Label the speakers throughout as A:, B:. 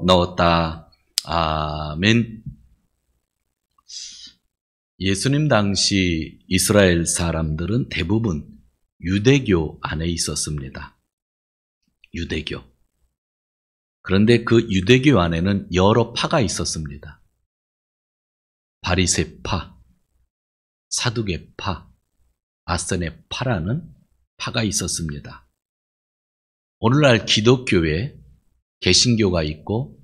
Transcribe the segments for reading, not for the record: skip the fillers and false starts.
A: 넣었다. 아멘. 예수님 당시 이스라엘 사람들은 대부분 유대교 안에 있었습니다. 유대교. 그런데 그 유대교 안에는 여러 파가 있었습니다. 바리새파, 사두개파, 아스네파라는 파가 있었습니다. 오늘날 기독교에 개신교가 있고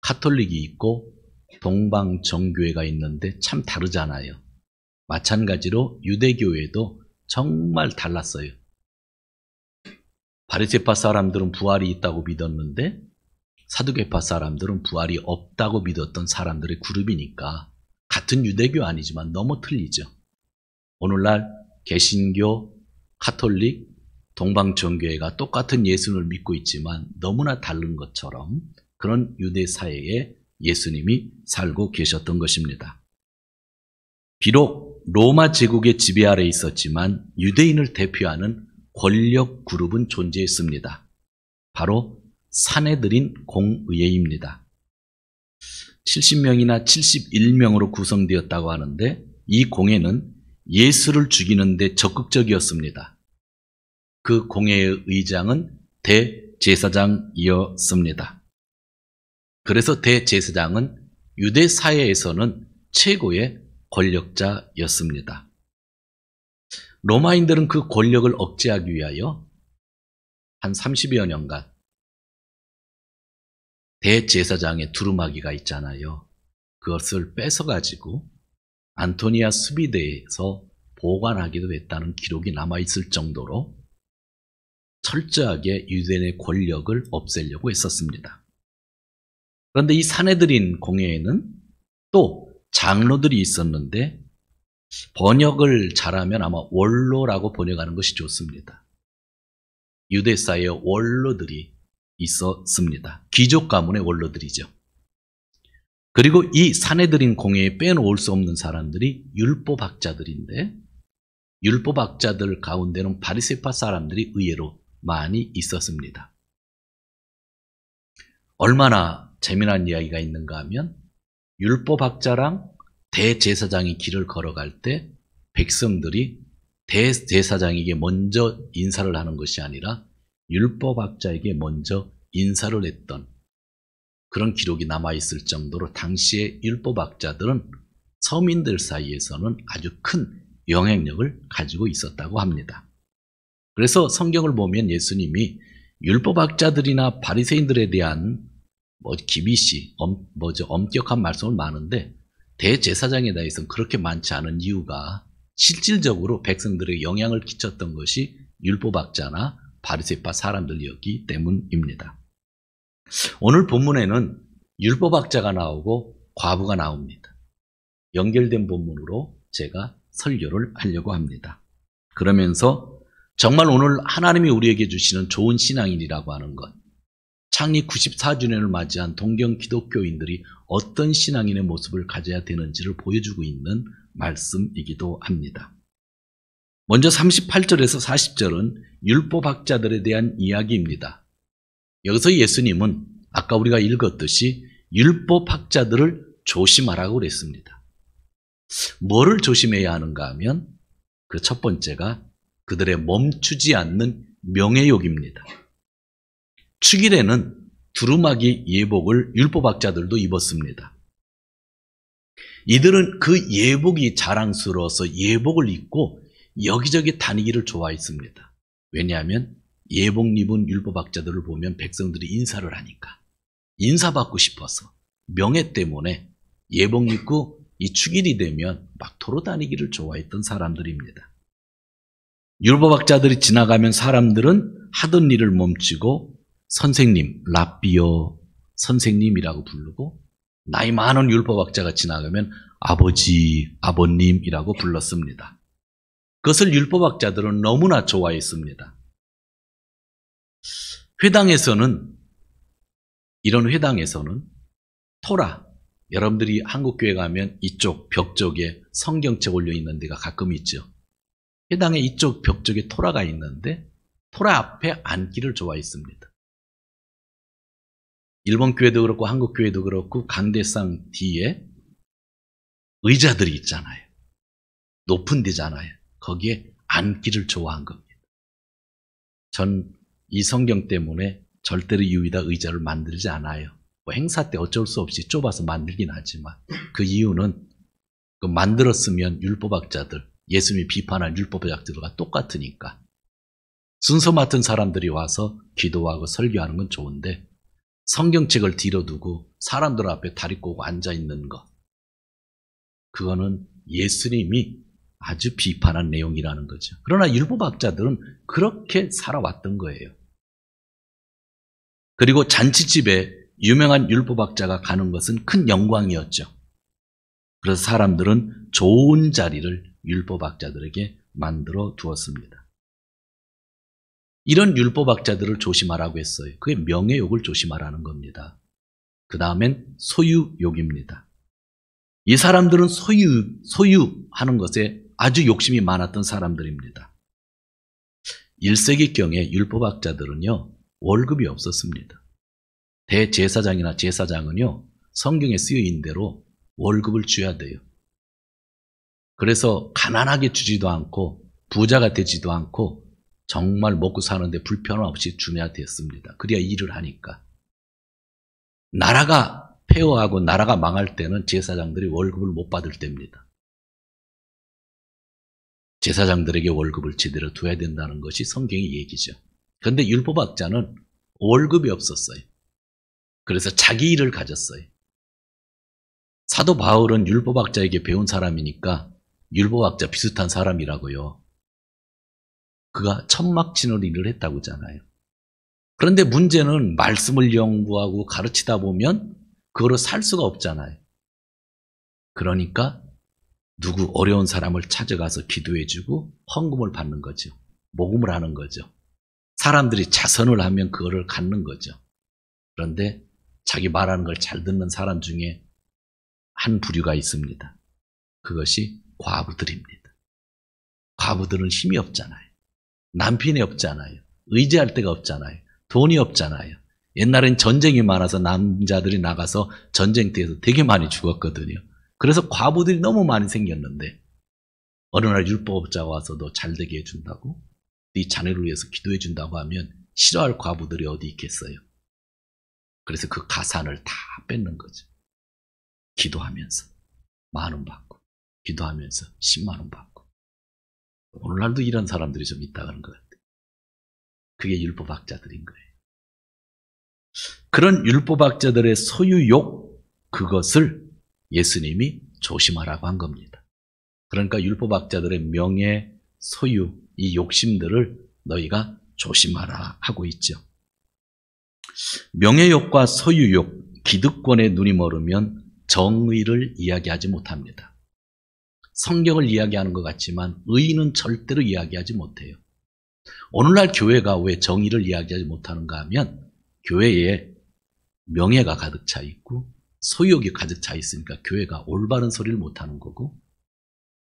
A: 카톨릭이 있고 동방정교회가 있는데 참 다르잖아요. 마찬가지로 유대교회도 정말 달랐어요. 바리새파 사람들은 부활이 있다고 믿었는데 사두개파 사람들은 부활이 없다고 믿었던 사람들의 그룹이니까 같은 유대교 아니지만 너무 틀리죠. 오늘날 개신교, 카톨릭, 동방정교회가 똑같은 예수를 믿고 있지만 너무나 다른 것처럼 그런 유대 사회에 예수님이 살고 계셨던 것입니다. 비록 로마 제국의 지배 아래 있었지만 유대인을 대표하는 권력 그룹은 존재했습니다. 바로 산헤드린 공의회입니다. 70명이나 71명으로 구성되었다고 하는데 이 공회는 예수를 죽이는 데 적극적이었습니다. 그 공회의 의장은 대제사장이었습니다. 그래서 대제사장은 유대 사회에서는 최고의 권력자였습니다. 로마인들은 그 권력을 억제하기 위하여 한 30여 년간 대제사장의 두루마기가 있잖아요. 그것을 뺏어가지고 안토니아 수비대에서 보관하기도 했다는 기록이 남아있을 정도로 철저하게 유대인의 권력을 없애려고 했었습니다. 그런데 이 산헤드린 공회에는 또 장로들이 있었는데 번역을 잘하면 아마 원로라고 번역하는 것이 좋습니다. 유대 사회에 원로들이 있었습니다. 귀족 가문의 원로들이죠. 그리고 이 산헤드린 공회에 빼놓을 수 없는 사람들이 율법학자들인데 율법학자들 가운데는 바리새파 사람들이 의외로 많이 있었습니다. 얼마나 재미난 이야기가 있는가 하면 율법학자랑 대제사장이 길을 걸어갈 때 백성들이 대제사장에게 먼저 인사를 하는 것이 아니라 율법학자에게 먼저 인사를 했던 그런 기록이 남아있을 정도로 당시의 율법학자들은 서민들 사이에서는 아주 큰 영향력을 가지고 있었다고 합니다. 그래서 성경을 보면 예수님이 율법학자들이나 바리새인들에 대한 기비시, 엄격한 말씀은 많은데 대제사장에 대해서는 그렇게 많지 않은 이유가 실질적으로 백성들에게 영향을 끼쳤던 것이 율법학자나 바리새파 사람들이었기 때문입니다. 오늘 본문에는 율법학자가 나오고 과부가 나옵니다. 연결된 본문으로 제가 설교를 하려고 합니다. 그러면서 정말 오늘 하나님이 우리에게 주시는 좋은 신앙인이라고 하는 것, 창립 94주년을 맞이한 동경 기독교인들이 어떤 신앙인의 모습을 가져야 되는지를 보여주고 있는 말씀이기도 합니다. 먼저 38절에서 40절은 율법학자들에 대한 이야기입니다. 여기서 예수님은 아까 우리가 읽었듯이 율법학자들을 조심하라고 그랬습니다. 뭐를 조심해야 하는가 하면 그 첫 번째가 그들의 멈추지 않는 명예욕입니다. 축일에는 두루마기 예복을 율법학자들도 입었습니다. 이들은 그 예복이 자랑스러워서 예복을 입고 여기저기 다니기를 좋아했습니다. 왜냐하면 예복 입은 율법학자들을 보면 백성들이 인사를 하니까 인사받고 싶어서 명예 때문에 예복 입고 이 축일이 되면 막 돌아다니기를 좋아했던 사람들입니다. 율법학자들이 지나가면 사람들은 하던 일을 멈추고 선생님, 랍비요, 선생님이라고 부르고 나이 많은 율법학자가 지나가면 아버지, 아버님이라고 불렀습니다. 그것을 율법학자들은 너무나 좋아했습니다. 이런 회당에서는 토라, 여러분들이 한국교회 가면 이쪽 벽 쪽에 성경책 올려 있는 데가 가끔 있죠. 회당의 이쪽 벽 쪽에 토라가 있는데 토라 앞에 앉기를 좋아했습니다. 일본 교회도 그렇고 한국 교회도 그렇고 강대상 뒤에 의자들이 있잖아요. 높은 데잖아요. 거기에 앉기를 좋아한 겁니다. 전 이 성경 때문에 절대로 이 위에다 의자를 만들지 않아요. 뭐 행사 때 어쩔 수 없이 좁아서 만들긴 하지만 그 이유는 그 만들었으면 율법학자들, 예수님이 비판한 율법학자들과 똑같으니까. 순서 맡은 사람들이 와서 기도하고 설교하는 건 좋은데 성경책을 뒤로 두고 사람들 앞에 다리 꼬고 앉아있는 거, 그거는 예수님이 아주 비판한 내용이라는 거죠. 그러나 율법학자들은 그렇게 살아왔던 거예요. 그리고 잔치집에 유명한 율법학자가 가는 것은 큰 영광이었죠. 그래서 사람들은 좋은 자리를 율법학자들에게 만들어 두었습니다. 이런 율법학자들을 조심하라고 했어요. 그게 명예욕을 조심하라는 겁니다. 그 다음엔 소유욕입니다. 이 사람들은 소유하는 것에 아주 욕심이 많았던 사람들입니다. 1세기경에 율법학자들은요, 월급이 없었습니다. 대제사장이나 제사장은요, 성경에 쓰여있는 대로 월급을 줘야 돼요. 그래서 가난하게 주지도 않고 부자가 되지도 않고 정말 먹고 사는데 불편 없이 주내야 됐습니다. 그래야 일을 하니까. 나라가 폐허하고 나라가 망할 때는 제사장들이 월급을 못 받을 때입니다. 제사장들에게 월급을 제대로 둬야 된다는 것이 성경의 얘기죠. 그런데 율법학자는 월급이 없었어요. 그래서 자기 일을 가졌어요. 사도 바울은 율법학자에게 배운 사람이니까 율법학자 비슷한 사람이라고요. 그가 천막치는 일을 했다고 하잖아요. 그런데 문제는 말씀을 연구하고 가르치다 보면 그거로 살 수가 없잖아요. 그러니까 누구 어려운 사람을 찾아가서 기도해주고 헌금을 받는 거죠. 모금을 하는 거죠. 사람들이 자선을 하면 그거를 갖는 거죠. 그런데 자기 말하는 걸 잘 듣는 사람 중에 한 부류가 있습니다. 그것이 과부들입니다. 과부들은 힘이 없잖아요. 남편이 없잖아요. 의지할 데가 없잖아요. 돈이 없잖아요. 옛날엔 전쟁이 많아서 남자들이 나가서 전쟁터에서 되게 많이 죽었거든요. 그래서 과부들이 너무 많이 생겼는데 어느 날 율법자가 와서 너 잘 되게 해준다고, 네 자녀를 위해서 기도해 준다고 하면 싫어할 과부들이 어디 있겠어요. 그래서 그 가산을 다 뺏는 거죠. 기도하면서 10,000원 받고, 기도하면서 100,000원 받고. 오늘날도 이런 사람들이 좀 있다는 것 같아요. 그게 율법학자들인 거예요. 그런 율법학자들의 소유욕, 그것을 예수님이 조심하라고 한 겁니다. 그러니까 율법학자들의 명예, 소유, 이 욕심들을 너희가 조심하라 하고 있죠. 명예욕과 소유욕, 기득권에 눈이 멀으면 정의를 이야기하지 못합니다. 성경을 이야기하는 것 같지만 의의는 절대로 이야기하지 못해요. 오늘날 교회가 왜 정의를 이야기하지 못하는가 하면 교회에 명예가 가득 차 있고 소유욕이 가득 차 있으니까 교회가 올바른 소리를 못하는 거고,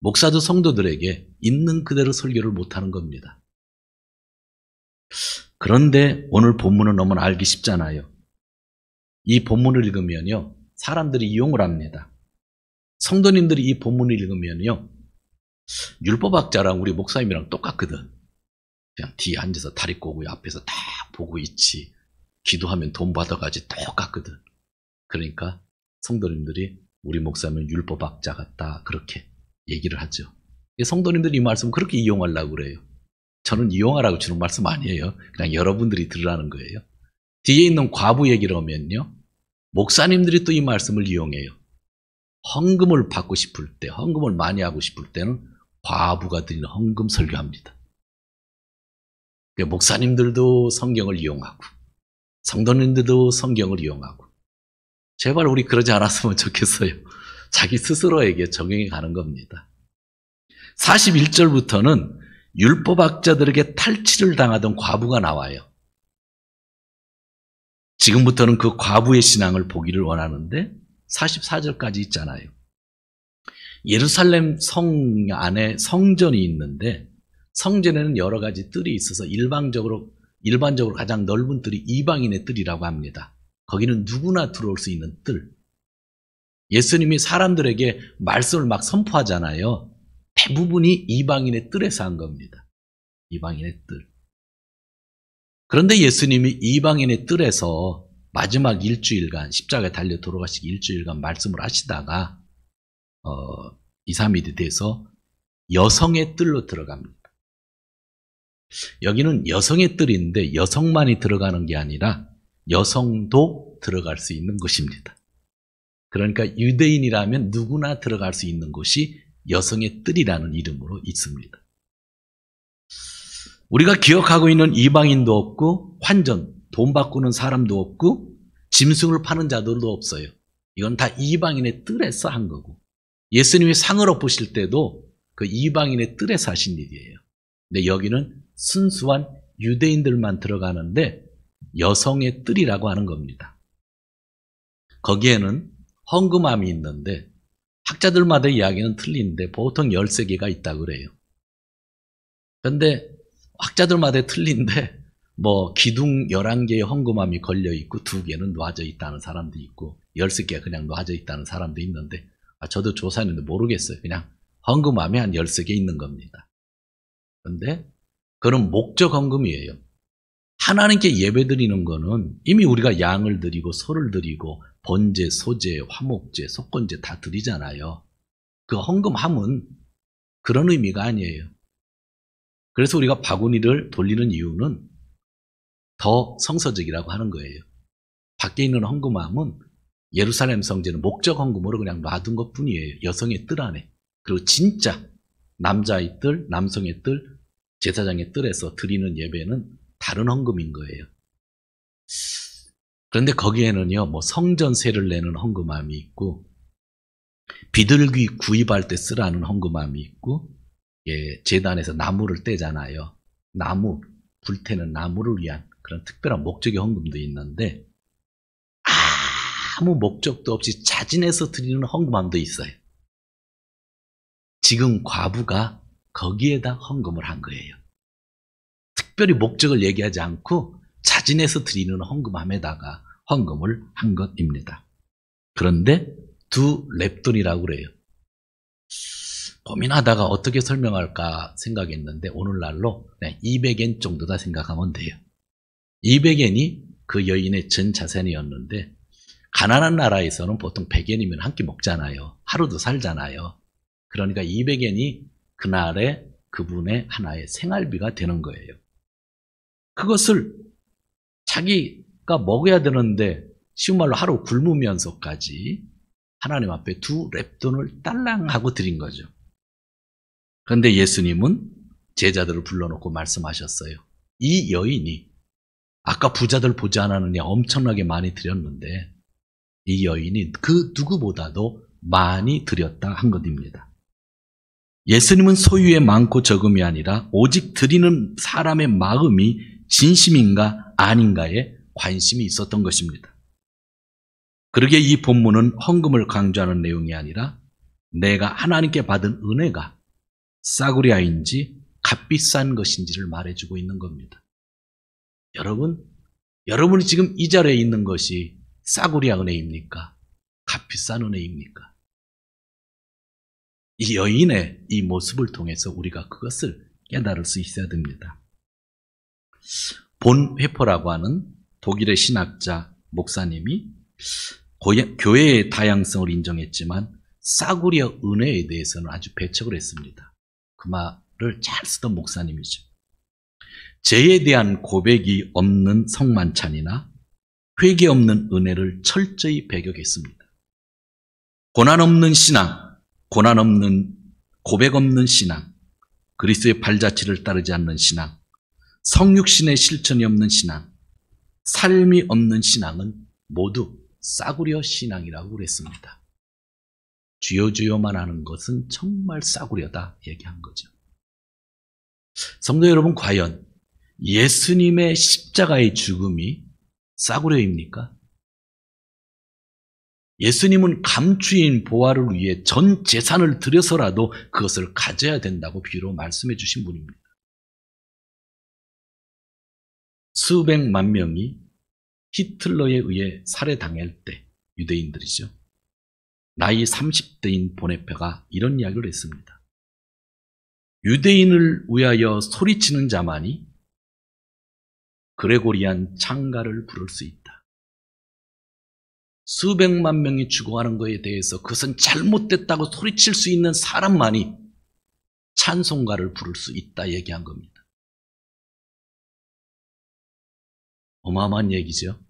A: 목사도 성도들에게 있는 그대로 설교를 못하는 겁니다. 그런데 오늘 본문은 너무나 알기 쉽잖아요. 이 본문을 읽으면요, 사람들이 이용을 합니다. 성도님들이 이 본문을 읽으면요, 율법학자랑 우리 목사님이랑 똑같거든. 그냥 뒤에 앉아서 다리 꼬고 앞에서 딱 보고 있지, 기도하면 돈 받아가지 똑같거든. 그러니까 성도님들이 우리 목사님은 율법학자 같다, 그렇게 얘기를 하죠. 성도님들이 이 말씀 그렇게 이용하려고 그래요. 저는 이용하라고 주는 말씀 아니에요. 그냥 여러분들이 들으라는 거예요. 뒤에 있는 과부 얘기를 하면요, 목사님들이 또 이 말씀을 이용해요. 헌금을 받고 싶을 때, 헌금을 많이 하고 싶을 때는 과부가 드리는 헌금 설교합니다. 목사님들도 성경을 이용하고 성도님들도 성경을 이용하고, 제발 우리 그러지 않았으면 좋겠어요. 자기 스스로에게 적용해 가는 겁니다. 41절부터는 율법학자들에게 탈취를 당하던 과부가 나와요. 지금부터는 그 과부의 신앙을 보기를 원하는데 44절까지 있잖아요. 예루살렘 성 안에 성전이 있는데 성전에는 여러 가지 뜰이 있어서 일반적으로 가장 넓은 뜰이 이방인의 뜰이라고 합니다. 거기는 누구나 들어올 수 있는 뜰. 예수님이 사람들에게 말씀을 막 선포하잖아요. 대부분이 이방인의 뜰에서 한 겁니다. 이방인의 뜰. 그런데 예수님이 이방인의 뜰에서 마지막 일주일간, 십자가에 달려 돌아가시기 일주일간 말씀을 하시다가 2, 3일이 돼서 여성의 뜰로 들어갑니다. 여기는 여성의 뜰인데 여성만이 들어가는 게 아니라 여성도 들어갈 수 있는 곳입니다. 그러니까 유대인이라면 누구나 들어갈 수 있는 곳이 여성의 뜰이라는 이름으로 있습니다. 우리가 기억하고 있는 이방인도 없고 환전, 돈 바꾸는 사람도 없고 짐승을 파는 자들도 없어요. 이건 다 이방인의 뜰에서 한 거고, 예수님이 상을 엎으실 때도 그 이방인의 뜰에서 하신 일이에요. 근데 여기는 순수한 유대인들만 들어가는데 여성의 뜰이라고 하는 겁니다. 거기에는 헌금함이 있는데 학자들마다 이야기는 틀린데 보통 13개가 있다고 그래요. 그런데 학자들마다 틀린데 뭐 기둥 11개의 헌금함이 걸려있고 2개는 놔져 있다는 사람도 있고 13개가 그냥 놔져 있다는 사람도 있는데 저도 조사했는데 모르겠어요. 그냥 헌금함이 한 13개 있는 겁니다. 그런데 그건 목적 헌금이에요. 하나님께 예배 드리는 거는 이미 우리가 양을 드리고 소를 드리고 번제, 소제, 화목제, 속건제 다 드리잖아요. 그 헌금함은 그런 의미가 아니에요. 그래서 우리가 바구니를 돌리는 이유는 더 성서적이라고 하는 거예요. 밖에 있는 헌금함은 예루살렘 성전은 목적 헌금으로 그냥 놔둔 것뿐이에요. 여성의 뜰 안에. 그리고 진짜 남자의 뜰, 남성의 뜰, 제사장의 뜰에서 드리는 예배는 다른 헌금인 거예요. 그런데 거기에는요, 뭐 성전세를 내는 헌금함이 있고, 비둘기 구입할 때 쓰라는 헌금함이 있고, 예, 제단에서 나무를 떼잖아요. 나무, 불태는 나무를 위한 그런 특별한 목적의 헌금도 있는데, 아무 목적도 없이 자진해서 드리는 헌금함도 있어요. 지금 과부가 거기에다 헌금을 한 거예요. 특별히 목적을 얘기하지 않고 자진해서 드리는 헌금함에다가 헌금을 한 것입니다. 그런데 두 렙돈이라고 그래요. 고민하다가 어떻게 설명할까 생각했는데 오늘날로 200엔 정도다 생각하면 돼요. 200엔이 그 여인의 전 자산이었는데 가난한 나라에서는 보통 100엔이면 한 끼 먹잖아요. 하루도 살잖아요. 그러니까 200엔이 그날의 그분의 하나의 생활비가 되는 거예요. 그것을 자기가 먹어야 되는데 쉬운 말로 하루 굶으면서까지 하나님 앞에 두 렙돈을 딸랑하고 드린 거죠. 그런데 예수님은 제자들을 불러놓고 말씀하셨어요. 이 여인이 아까 부자들 보지 않았느냐 엄청나게 많이 드렸는데 이 여인이 그 누구보다도 많이 드렸다 한 것입니다. 예수님은 소유의 많고 적음이 아니라 오직 드리는 사람의 마음이 진심인가 아닌가에 관심이 있었던 것입니다. 그러기에 이 본문은 헌금을 강조하는 내용이 아니라 내가 하나님께 받은 은혜가 싸구려인지 값비싼 것인지를 말해주고 있는 겁니다. 여러분이 지금 이 자리에 있는 것이 싸구려 은혜입니까? 값비싼 은혜입니까? 이 여인의 이 모습을 통해서 우리가 그것을 깨달을 수 있어야 됩니다. 본회퍼라고 하는 독일의 신학자 목사님이 교회의 다양성을 인정했지만 싸구려 은혜에 대해서는 아주 배척을 했습니다. 그 말을 잘 쓰던 목사님이죠. 죄에 대한 고백이 없는 성만찬이나 회개 없는 은혜를 철저히 배격했습니다. 고난 없는 신앙, 고난 없는 고백 없는 신앙, 그리스도의 발자취를 따르지 않는 신앙, 성육신의 실천이 없는 신앙, 삶이 없는 신앙은 모두 싸구려 신앙이라고 그랬습니다. 주여 주여만 하는 것은 정말 싸구려다 얘기한 거죠. 성도 여러분, 과연 예수님의 십자가의 죽음이 싸구려입니까? 예수님은 감추인 보화를 위해 전 재산을 들여서라도 그것을 가져야 된다고 비유로 말씀해 주신 분입니다. 수백만 명이 히틀러에 의해 살해당할 때 유대인들이죠. 나이 30대인 보네페가 이런 이야기를 했습니다. 유대인을 위하여 소리치는 자만이 그레고리안 창가를 부를 수 있다. 수백만 명이 죽어가는 것에 대해서 그것은 잘못됐다고 소리칠 수 있는 사람만이 찬송가를 부를 수 있다 얘기한 겁니다. 어마어마한 얘기죠.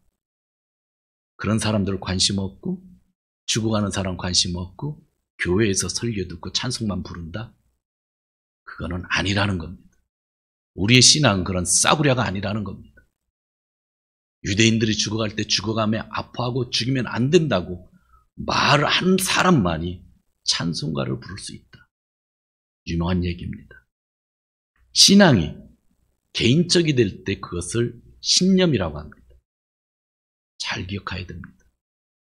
A: 그런 사람들 관심 없고 죽어가는 사람 관심 없고 교회에서 설교 듣고 찬송만 부른다? 그거는 아니라는 겁니다. 우리의 신앙은 그런 싸구려가 아니라는 겁니다. 유대인들이 죽어갈 때 죽어가며 아파하고 죽이면 안 된다고 말한 사람만이 찬송가를 부를 수 있다. 유명한 얘기입니다. 신앙이 개인적이 될 때 그것을 신념이라고 합니다. 잘 기억해야 됩니다.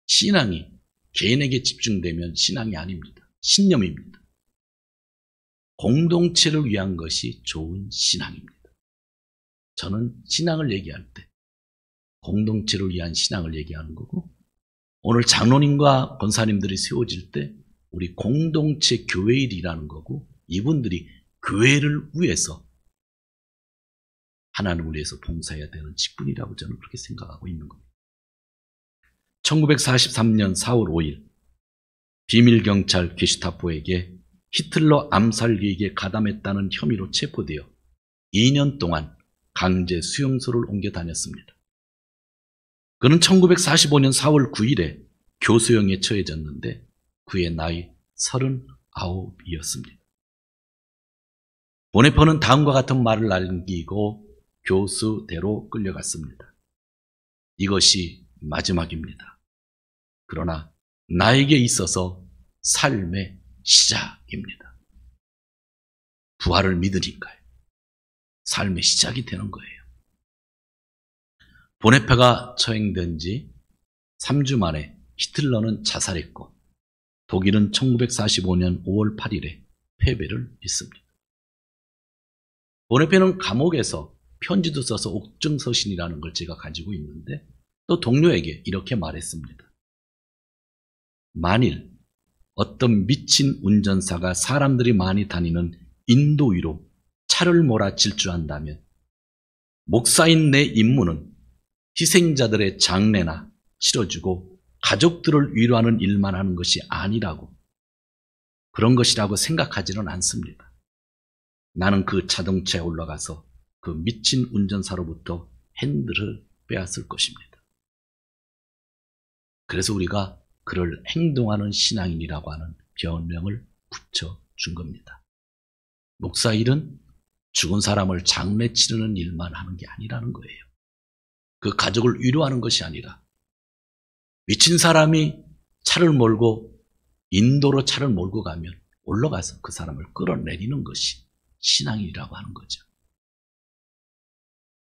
A: 신앙이 개인에게 집중되면 신앙이 아닙니다. 신념입니다. 공동체를 위한 것이 좋은 신앙입니다. 저는 신앙을 얘기할 때 공동체를 위한 신앙을 얘기하는 거고, 오늘 장로님과 권사님들이 세워질 때 우리 공동체 교회일이라는 거고, 이분들이 교회를 위해서 하나님을 위해서 봉사해야 되는 직분이라고 저는 그렇게 생각하고 있는 겁니다. 1943년 4월 5일 비밀경찰 게슈타포에게 히틀러 암살 계획에 가담했다는 혐의로 체포되어 2년 동안 강제 수용소를 옮겨 다녔습니다. 그는 1945년 4월 9일에 교수형에 처해졌는데 그의 나이 39이었습니다. 보네퍼는 다음과 같은 말을 남기고 교수대로 끌려갔습니다. 이것이 마지막입니다. 그러나 나에게 있어서 삶의 시작입니다. 부활을 믿으니까요. 삶의 시작이 되는 거예요. 보네페가 처형된 지 3주 만에 히틀러는 자살했고 독일은 1945년 5월 8일에 패배를 했습니다. 보네페는 감옥에서 편지도 써서 옥중서신이라는 걸 제가 가지고 있는데 또 동료에게 이렇게 말했습니다. 만일 어떤 미친 운전사가 사람들이 많이 다니는 인도 위로 차를 몰아 질주한다면 목사인 내 임무는 희생자들의 장례나 치러주고 가족들을 위로하는 일만 하는 것이 아니라고, 그런 것이라고 생각하지는 않습니다. 나는 그 자동차에 올라가서 그 미친 운전사로부터 핸들을 빼앗을 것입니다. 그래서 우리가 그를 행동하는 신앙인이라고 하는 별명을 붙여준 겁니다. 목사 일은 죽은 사람을 장례 치르는 일만 하는 게 아니라는 거예요. 그 가족을 위로하는 것이 아니라 미친 사람이 차를 몰고 인도로 차를 몰고 가면 올라가서 그 사람을 끌어내리는 것이 신앙이라고 하는 거죠.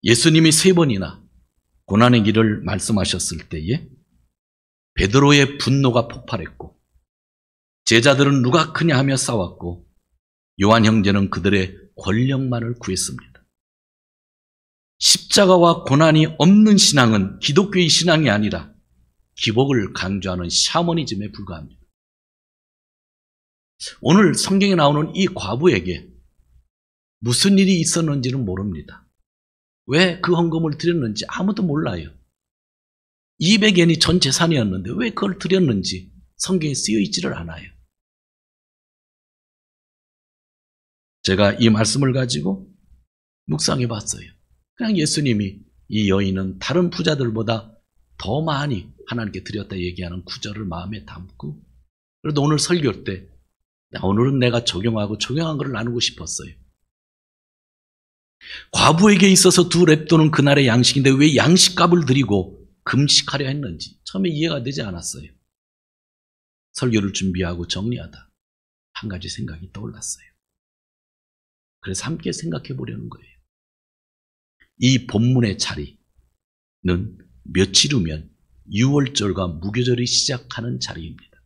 A: 예수님이 3번이나 고난의 길을 말씀하셨을 때에 베드로의 분노가 폭발했고 제자들은 누가 크냐 하며 싸웠고 요한 형제는 그들의 권력만을 구했습니다. 십자가와 고난이 없는 신앙은 기독교의 신앙이 아니라 기복을 강조하는 샤머니즘에 불과합니다. 오늘 성경에 나오는 이 과부에게 무슨 일이 있었는지는 모릅니다. 왜 그 헌금을 드렸는지 아무도 몰라요. 200엔이 전 재산이었는데 왜 그걸 드렸는지 성경에 쓰여 있지를 않아요. 제가 이 말씀을 가지고 묵상해 봤어요. 그냥 예수님이 이 여인은 다른 부자들보다 더 많이 하나님께 드렸다 얘기하는 구절을 마음에 담고, 그래도 오늘 설교 때 오늘은 내가 적용한 걸 나누고 싶었어요. 과부에게 있어서 2렙돈은 그날의 양식인데 왜 양식값을 드리고 금식하려 했는지 처음에 이해가 되지 않았어요. 설교를 준비하고 정리하다 한 가지 생각이 떠올랐어요. 그래서 함께 생각해 보려는 거예요. 이 본문의 자리는 며칠 후면 6월절과 무교절이 시작하는 자리입니다.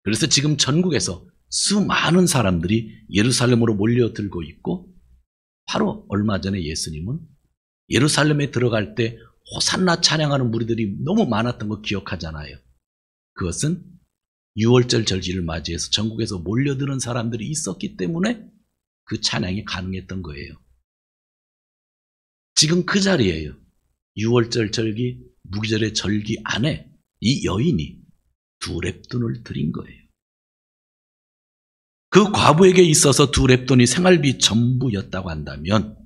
A: 그래서 지금 전국에서 수많은 사람들이 예루살렘으로 몰려들고 있고, 바로 얼마 전에 예수님은 예루살렘에 들어갈 때 호산나 찬양하는 무리들이 너무 많았던 거 기억하잖아요. 그것은 6월절 절기를 맞이해서 전국에서 몰려드는 사람들이 있었기 때문에 그 찬양이 가능했던 거예요. 지금 그 자리예요. 6월절 절기, 무기절의 절기 안에 이 여인이 2렙돈을 드린 거예요. 그 과부에게 있어서 2렙돈이 생활비 전부였다고 한다면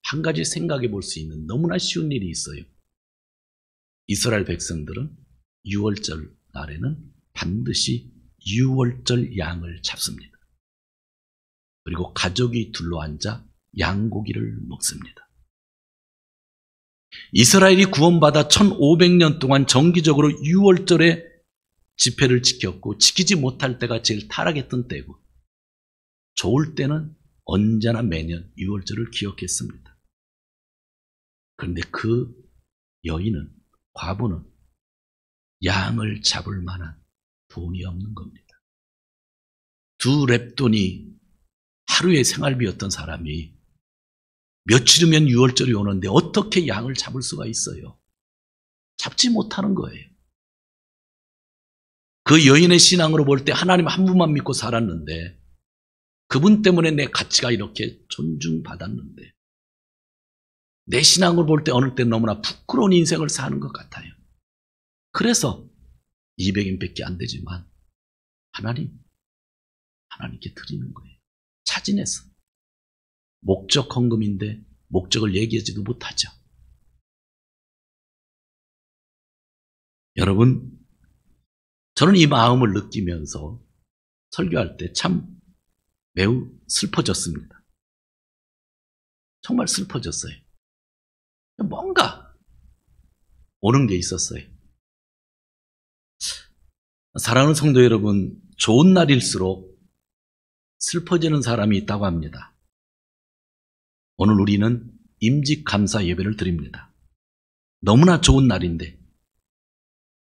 A: 한 가지 생각해 볼 수 있는 너무나 쉬운 일이 있어요. 이스라엘 백성들은 6월절 날에는 반드시 6월절 양을 잡습니다. 그리고 가족이 둘러앉아 양고기를 먹습니다. 이스라엘이 구원받아 1500년 동안 정기적으로 6월절에 집회를 지켰고 지키지 못할 때가 제일 타락했던 때고 좋을 때는 언제나 매년 6월절을 기억했습니다. 그런데 그 여인은, 과부는 양을 잡을 만한 돈이 없는 겁니다. 2렙돈이 하루의 생활비였던 사람이 며칠이면 6월절이 오는데 어떻게 양을 잡을 수가 있어요? 잡지 못하는 거예요. 그 여인의 신앙으로 볼 때 하나님 한 분만 믿고 살았는데 그분 때문에 내 가치가 이렇게 존중받았는데 내 신앙을 볼 때 어느 때 너무나 부끄러운 인생을 사는 것 같아요. 그래서 200인밖에 안 되지만 하나님께 드리는 거예요. 차진해서. 목적 헌금인데 목적을 얘기하지도 못하죠. 여러분, 저는 이 마음을 느끼면서 설교할 때 참 매우 슬퍼졌습니다. 정말 슬퍼졌어요. 뭔가 오는 게 있었어요. 사랑하는 성도 여러분, 좋은 날일수록 슬퍼지는 사람이 있다고 합니다. 오늘 우리는 임직감사 예배를 드립니다. 너무나 좋은 날인데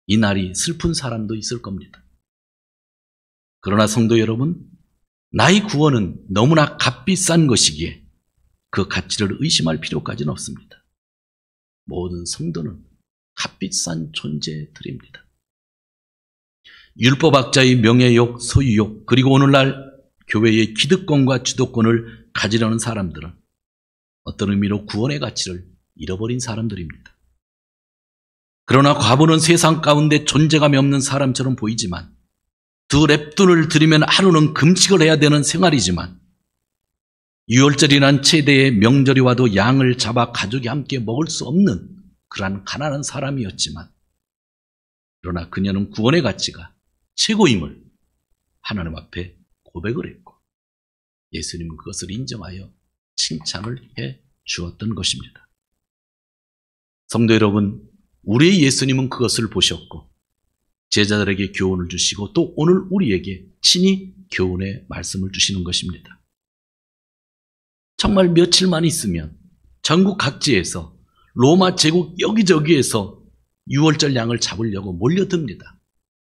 A: 이 날이 슬픈 사람도 있을 겁니다. 그러나 성도 여러분, 나의 구원은 너무나 값비싼 것이기에 그 가치를 의심할 필요까지는 없습니다. 모든 성도는 값비싼 존재들입니다. 율법학자의 명예욕, 소유욕, 그리고 오늘날 교회의 기득권과 주도권을 가지려는 사람들은 어떤 의미로 구원의 가치를 잃어버린 사람들입니다. 그러나 과부는 세상 가운데 존재감이 없는 사람처럼 보이지만 2렙돈을 드리면 하루는 금식을 해야 되는 생활이지만 6월절이란 최대의 명절이 와도 양을 잡아 가족이 함께 먹을 수 없는 그러한 가난한 사람이었지만 그러나 그녀는 구원의 가치가 최고임을 하나님 앞에 고백을 했고 예수님은 그것을 인정하여 칭찬을 해 주었던 것입니다. 성도 여러분, 우리의 예수님은 그것을 보셨고 제자들에게 교훈을 주시고 또 오늘 우리에게 친히 교훈의 말씀을 주시는 것입니다. 정말 며칠만 있으면 전국 각지에서 로마 제국 여기저기에서 6월절 양을 잡으려고 몰려듭니다.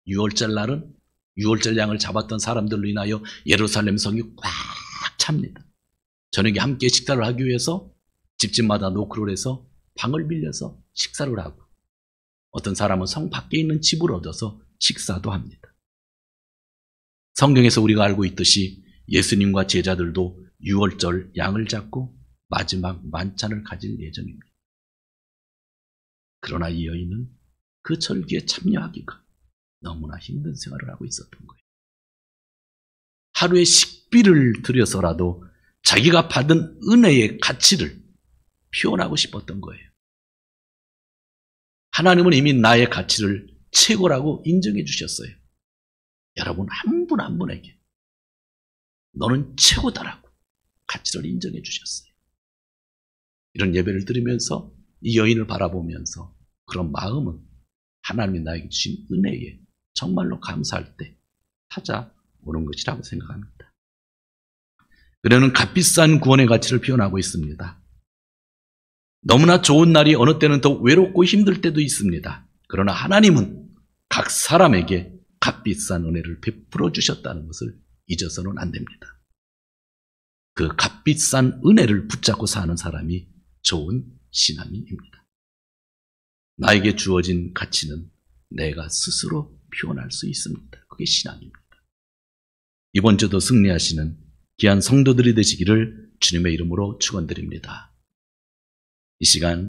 A: 6월절 날은 6월절 양을 잡았던 사람들로 인하여 예루살렘 성이 꽉 찹니다. 저녁에 함께 식사를 하기 위해서 집집마다 노크를 해서 방을 빌려서 식사를 하고 어떤 사람은 성 밖에 있는 집을 얻어서 식사도 합니다. 성경에서 우리가 알고 있듯이 예수님과 제자들도 6월절 양을 잡고 마지막 만찬을 가질 예정입니다. 그러나 이 여인은 그 절기에 참여하기가 너무나 힘든 생활을 하고 있었던 거예요. 하루에 식비를 들여서라도 자기가 받은 은혜의 가치를 표현하고 싶었던 거예요. 하나님은 이미 나의 가치를 최고라고 인정해 주셨어요. 여러분 한 분 한 분에게 너는 최고다라고 가치를 인정해 주셨어요. 이런 예배를 드리면서 이 여인을 바라보면서 그런 마음은 하나님이 나에게 주신 은혜에 정말로 감사할 때 찾아오는 것이라고 생각합니다. 그녀는 값비싼 구원의 가치를 표현하고 있습니다. 너무나 좋은 날이 어느 때는 더 외롭고 힘들 때도 있습니다. 그러나 하나님은 각 사람에게 값비싼 은혜를 베풀어 주셨다는 것을 잊어서는 안 됩니다. 그 값비싼 은혜를 붙잡고 사는 사람이 좋은 신앙인입니다. 나에게 주어진 가치는 내가 스스로 표현할 수 있습니다. 그게 신앙입니다. 이번 주도 승리하시는 귀한 성도들이 되시기를 주님의 이름으로 축원드립니다. 이 시간